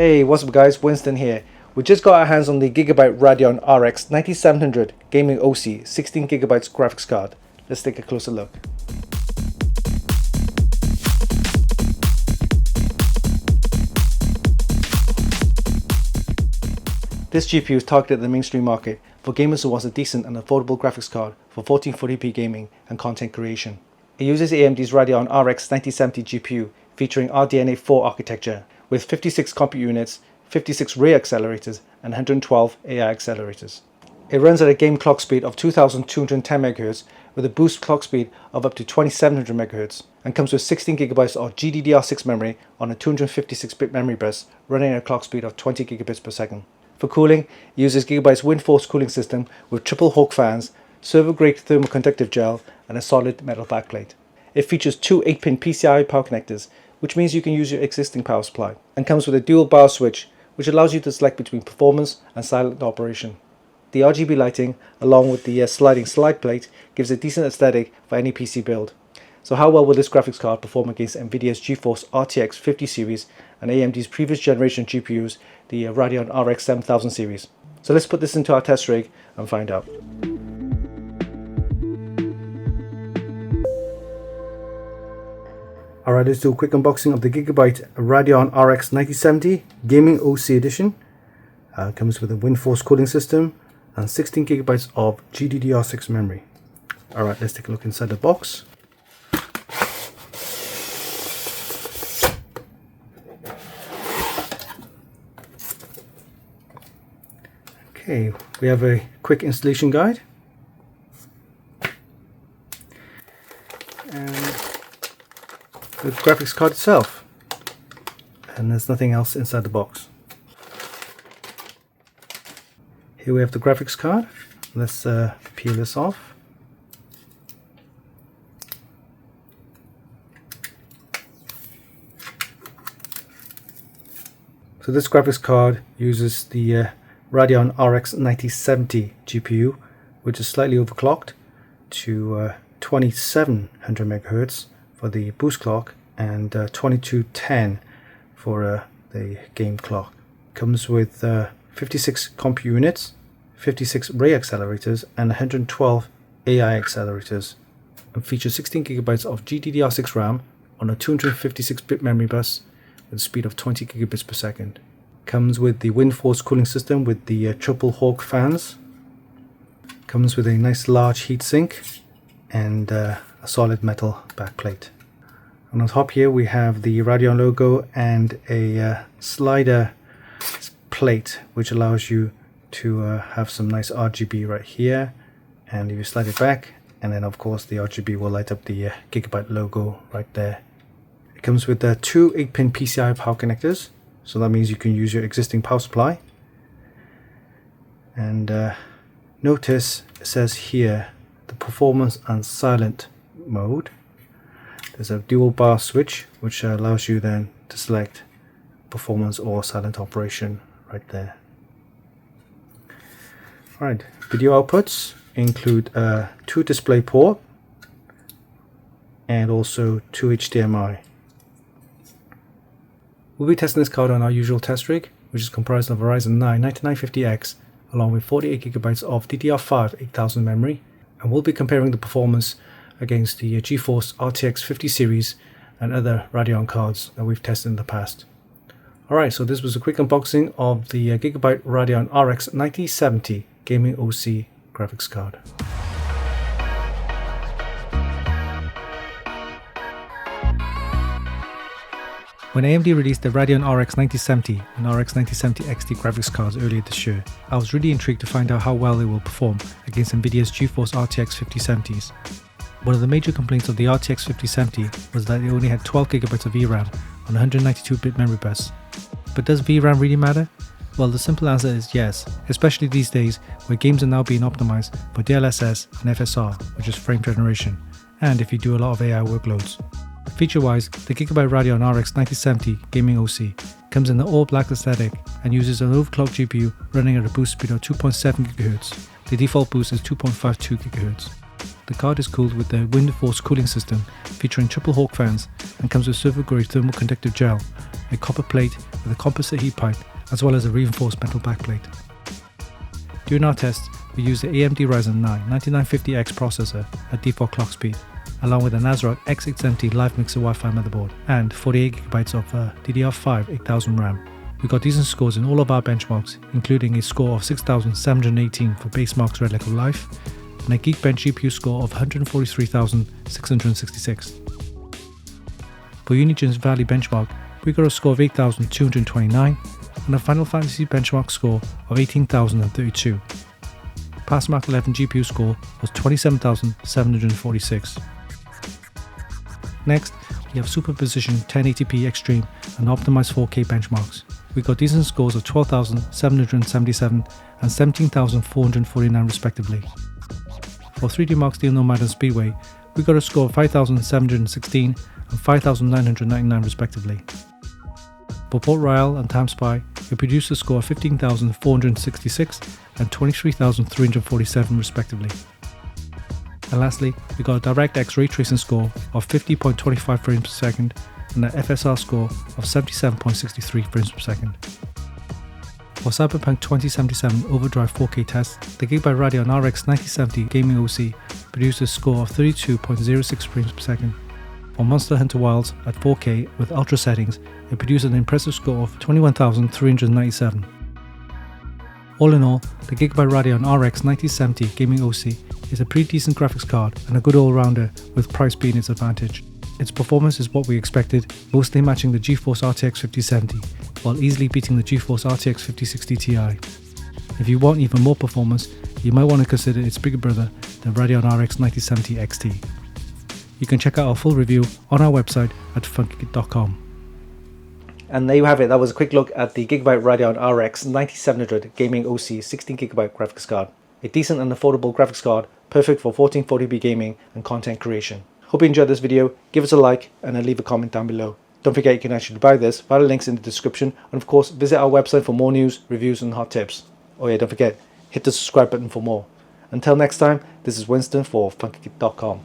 Hey, what's up guys, Winston here. We just got our hands on the Gigabyte Radeon RX 9700 Gaming OC 16GB graphics card. Let's take a closer look. This GPU is targeted at the mainstream market for gamers who want a decent and affordable graphics card for 1440p gaming and content creation. It uses AMD's Radeon RX 9070 GPU featuring RDNA 4 architecture with 56 compute units, 56 Ray Accelerators and 112 AI Accelerators. It runs at a game clock speed of 2210 MHz with a boost clock speed of up to 2700 MHz and comes with 16GB of GDDR6 memory on a 256-bit memory bus running at a clock speed of 20 gigabits per second. For cooling, it uses Gigabyte's WindForce cooling system with triple Hawk fans, server-grade thermoconductive gel and a solid metal backplate. It features two 8-pin PCI power connectors, which means you can use your existing power supply, and comes with a dual BIOS switch, which allows you to select between performance and silent operation. The RGB lighting, along with the sliding slide plate, gives a decent aesthetic for any PC build. So how well will this graphics card perform against Nvidia's GeForce RTX 50 series and AMD's previous generation GPUs, the Radeon RX 7000 series? So let's put this into our test rig and find out. Alright, let's do a quick unboxing of the Gigabyte Radeon RX 9070 Gaming OC Edition. Comes with a WindForce cooling system and 16GB of GDDR6 memory. Alright, let's take a look inside the box. Okay, we have a quick installation guide. And the graphics card itself, and there's nothing else inside the box. Here we have the graphics card. Let's peel this off. So this graphics card uses the Radeon RX 9070 GPU, which is slightly overclocked to 2700 MHz for the boost clock and 2210 for the game clock. Comes with 56 compute units, 56 Ray Accelerators and 112 AI Accelerators, and features 16GB of GDDR6 RAM on a 256-bit memory bus with a speed of 20 gigabits per second. Comes with the WindForce cooling system with the triple Hawk fans. Comes with a nice large heatsink and a solid metal backplate. And on top here we have the Radeon logo and a slider plate, which allows you to have some nice RGB right here, and if you slide it back, and then of course the RGB will light up the Gigabyte logo right there. It comes with two 8-pin PCI power connectors, so that means you can use your existing power supply. And notice it says here the performance and silent mode. There's a dual bar switch which allows you then to select performance or silent operation right there. Alright, video outputs include 2 DisplayPort and also 2 HDMI. We'll be testing this card on our usual test rig, which is comprised of a Ryzen 9 9950X along with 48GB of DDR5 8000 memory, and we'll be comparing the performance against the GeForce RTX 50 series and other Radeon cards that we've tested in the past. Alright, so this was a quick unboxing of the Gigabyte Radeon RX 9070 Gaming OC graphics card. When AMD released the Radeon RX 9070 and RX 9070 XT graphics cards earlier this year, I was really intrigued to find out how well they will perform against Nvidia's GeForce RTX 5070s. One of the major complaints of the RTX 5070 was that it only had 12GB of VRAM on a 192-bit memory bus. But does VRAM really matter? Well, the simple answer is yes, especially these days where games are now being optimized for DLSS and FSR, which is frame generation, and if you do a lot of AI workloads. Feature-wise, the Gigabyte Radeon RX 9070 Gaming OC comes in the all-black aesthetic and uses an overclocked GPU running at a boost speed of 2.7 GHz. The default boost is 2.52 GHz. The card is cooled with the wind force cooling system featuring triple Hawk fans and comes with server grade thermal conductive gel, a copper plate with a composite heat pipe, as well as a reinforced metal backplate. During our tests, we used the AMD Ryzen 9 9950X processor at default clock speed, along with an ASRock X670 Live Mixer Wi-Fi motherboard and 48GB of DDR5 8000 RAM. We got decent scores in all of our benchmarks, including a score of 6718 for Basemark's Red Lego Life, and a Geekbench GPU score of 143,666. For Unigen's Valley benchmark, we got a score of 8,229 and a Final Fantasy benchmark score of 18,032. Passmark 11 GPU score was 27,746. Next, we have Superposition 1080p Extreme and Optimized 4K benchmarks. We got decent scores of 12,777 and 17,449 respectively. For 3D Mark Steel Nomad and Speedway, we got a score of 5,716 and 5,999 respectively. For Port Royal and TimeSpy, we produced a score of 15,466 and 23,347 respectively. And lastly, we got a DirectX ray tracing score of 50.25 frames per second and an FSR score of 77.63 frames per second. For Cyberpunk 2077 Overdrive 4K tests, the Gigabyte Radeon RX 9070 gaming OC produced a score of 32.06 frames per second. For Monster Hunter Wilds at 4K with ultra settings, it produced an impressive score of 21,397. All in all, the Gigabyte Radeon RX 9070 gaming OC is a pretty decent graphics card and a good all-rounder, with price being its advantage. Its performance is what we expected, mostly matching the GeForce RTX 5070, while easily beating the GeForce RTX 5060 Ti. If you want even more performance, you might want to consider its bigger brother, the Radeon RX 9070 XT. You can check out our full review on our website at Funkykit.com. And there you have it. That was a quick look at the Gigabyte Radeon RX 9700 Gaming OC 16GB graphics card. A decent and affordable graphics card, perfect for 1440p gaming and content creation. Hope you enjoyed this video. Give us a like and leave a comment down below. Don't forget you can actually buy this via the links in the description, and of course visit our website for more news, reviews and hot tips. Oh yeah, don't forget, hit the subscribe button for more. Until next time, this is Winston for Funkykit.com.